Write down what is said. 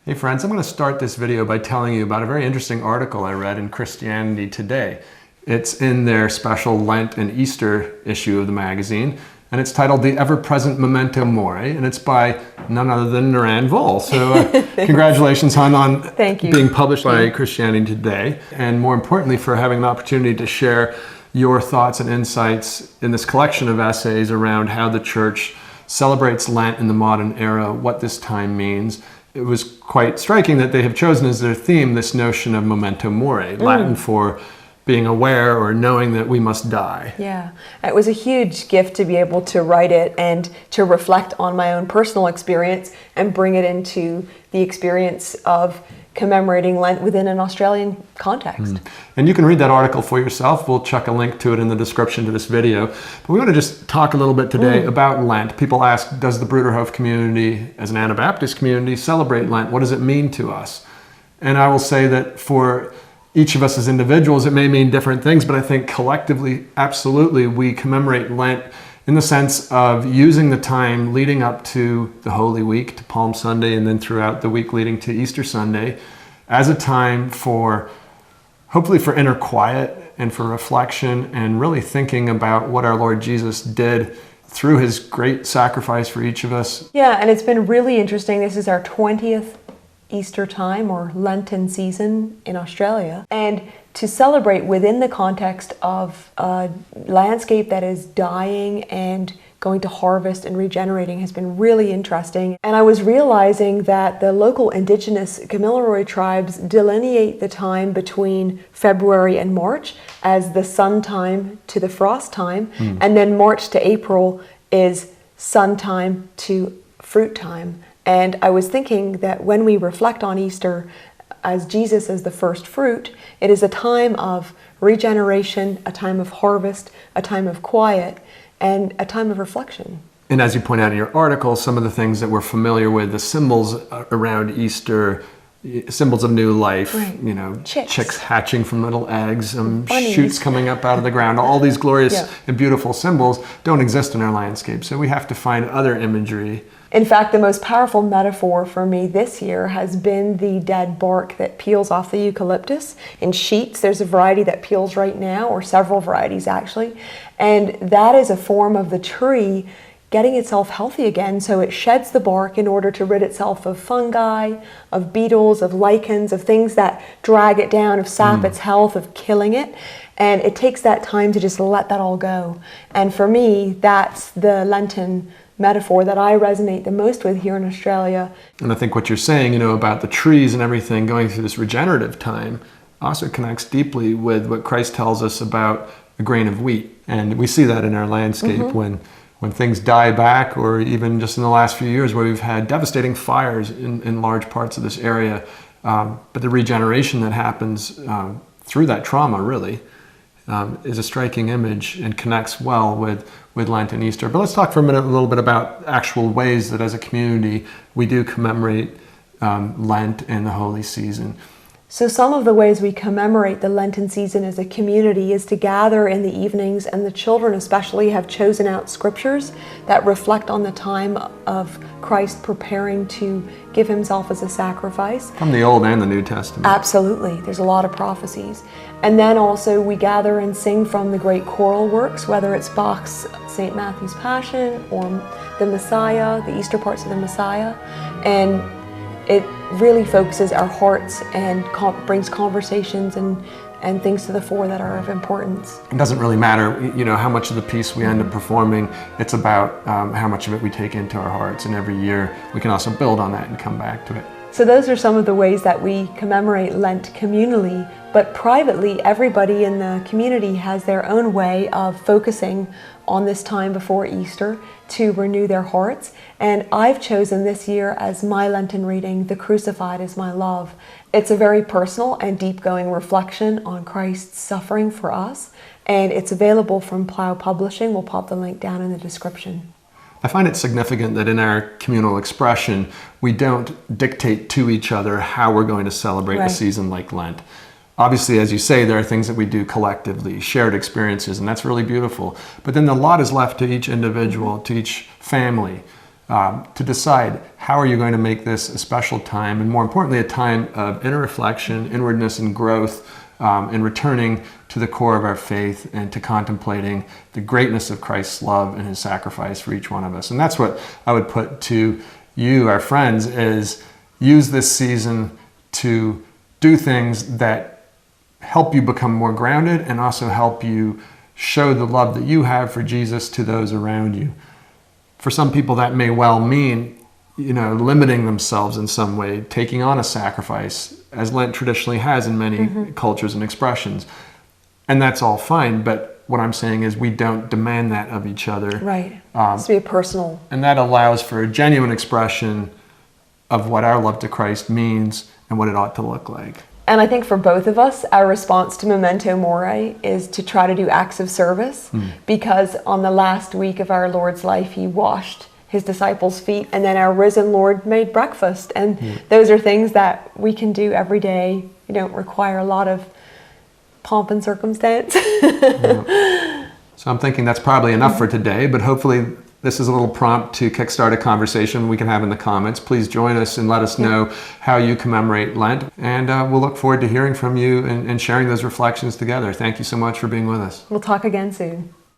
Hey friends, I'm going to start this video by telling you about a very interesting article I read in Christianity Today. It's in their special Lent and Easter issue of the magazine, and it's titled The Ever-Present Memento Mori, and it's by none other than Norann. So congratulations, hon, on Thank you. Being published by Christianity Today, and more importantly for having an opportunity to share your thoughts and insights in this collection of essays around how the church celebrates Lent in the modern era, what this time means. It was quite striking that they have chosen as their theme this notion of memento mori, Latin for being aware or knowing that we must die. Yeah, it was a huge gift to be able to write it and to reflect on my own personal experience and bring it into the experience of commemorating Lent within an Australian context. And you can read that article for yourself. We'll chuck a link to it in the description to this video. But we want to just talk a little bit today about Lent. People ask, does the Bruderhof community, as an Anabaptist community, celebrate Lent? What does it mean to us? And I will say that for each of us as individuals, it may mean different things, but I think collectively, absolutely, we commemorate Lent in the sense of using the time leading up to the Holy Week, to Palm Sunday, and then throughout the week leading to Easter Sunday, as a time for, hopefully for inner quiet and for reflection and really thinking about what our Lord Jesus did through his great sacrifice for each of us. Yeah, and it's been really interesting. This is our 20th Easter time or Lenten season in Australia. And to celebrate within the context of a landscape that is dying and going to harvest and regenerating has been really interesting. And I was realizing that the local indigenous Kamilaroi tribes delineate the time between February and March as the sun time to the frost time, and then March to April is sun time to fruit time. And I was thinking that when we reflect on Easter as Jesus as the first fruit, it is a time of regeneration, a time of harvest, a time of quiet, and a time of reflection. And as you point out in your article, some of the things that we're familiar with, the symbols around Easter, symbols of new life, you know, chicks hatching from little eggs, shoots coming up out of the ground, all these glorious and beautiful symbols don't exist in our landscape. So we have to find other imagery. In fact, the most powerful metaphor for me this year has been the dead bark that peels off the eucalyptus in sheets. There's a variety that peels right now, or several varieties actually, and that is a form of the tree getting itself healthy again. So it sheds the bark in order to rid itself of fungi, of beetles, of lichens, of things that drag it down, of sap its health, of killing it. And it takes that time to just let that all go. And for me, that's the Lenten metaphor that I resonate the most with here in Australia. And I think what you're saying, you know, about the trees and everything going through this regenerative time also connects deeply with what Christ tells us about a grain of wheat. And we see that in our landscape when things die back, or even just in the last few years where we've had devastating fires in large parts of this area. But the regeneration that happens through that trauma really is a striking image and connects well with Lent and Easter. But let's talk for a minute a little bit about actual ways that as a community we do commemorate Lent and the Holy Season. So some of the ways we commemorate the Lenten season as a community is to gather in the evenings, and the children especially have chosen out scriptures that reflect on the time of Christ preparing to give himself as a sacrifice. From the Old and the New Testament. Absolutely. There's a lot of prophecies. And then also we gather and sing from the great choral works, whether it's Bach's St. Matthew's Passion or the Messiah, the Easter parts of the Messiah. And it really focuses our hearts and brings conversations and things to the fore that are of importance. It doesn't really matter, you know, how much of the piece we end up performing. It's about how much of it we take into our hearts, and every year we can also build on that and come back to it. So those are some of the ways that we commemorate Lent communally, but privately, everybody in the community has their own way of focusing on this time before Easter to renew their hearts. And I've chosen this year as my Lenten reading, The Crucified is My Love. It's a very personal and deep-going reflection on Christ's suffering for us, and it's available from Plough Publishing. We'll pop the link down in the description. I find it significant that in our communal expression, we don't dictate to each other how we're going to celebrate a season like Lent. Obviously, as you say, there are things that we do collectively, shared experiences, and that's really beautiful. But then the lot is left to each individual, to each family, to decide how are you going to make this a special time, and more importantly, a time of inner reflection, inwardness, and growth, and returning to the core of our faith and to contemplating the greatness of Christ's love and his sacrifice for each one of us. And that's what I would put to you, our friends, is use this season to do things that help you become more grounded and also help you show the love that you have for Jesus to those around you. For some people, that may well mean, limiting themselves in some way, taking on a sacrifice, as Lent traditionally has in many cultures and expressions. And that's all fine, but what I'm saying is we don't demand that of each other. Right. It has to be a personal. And that allows for a genuine expression of what our love to Christ means and what it ought to look like. And I think for both of us, our response to Memento Mori is to try to do acts of service, because on the last week of our Lord's life, he washed his disciples' feet, and then our risen Lord made breakfast. And those are things that we can do every day. You don't require a lot of pomp and circumstance. So I'm thinking that's probably enough for today, but hopefully this is a little prompt to kickstart a conversation we can have in the comments. Please join us and let us know how you commemorate Lent. And we'll look forward to hearing from you and sharing those reflections together. Thank you so much for being with us. We'll talk again soon.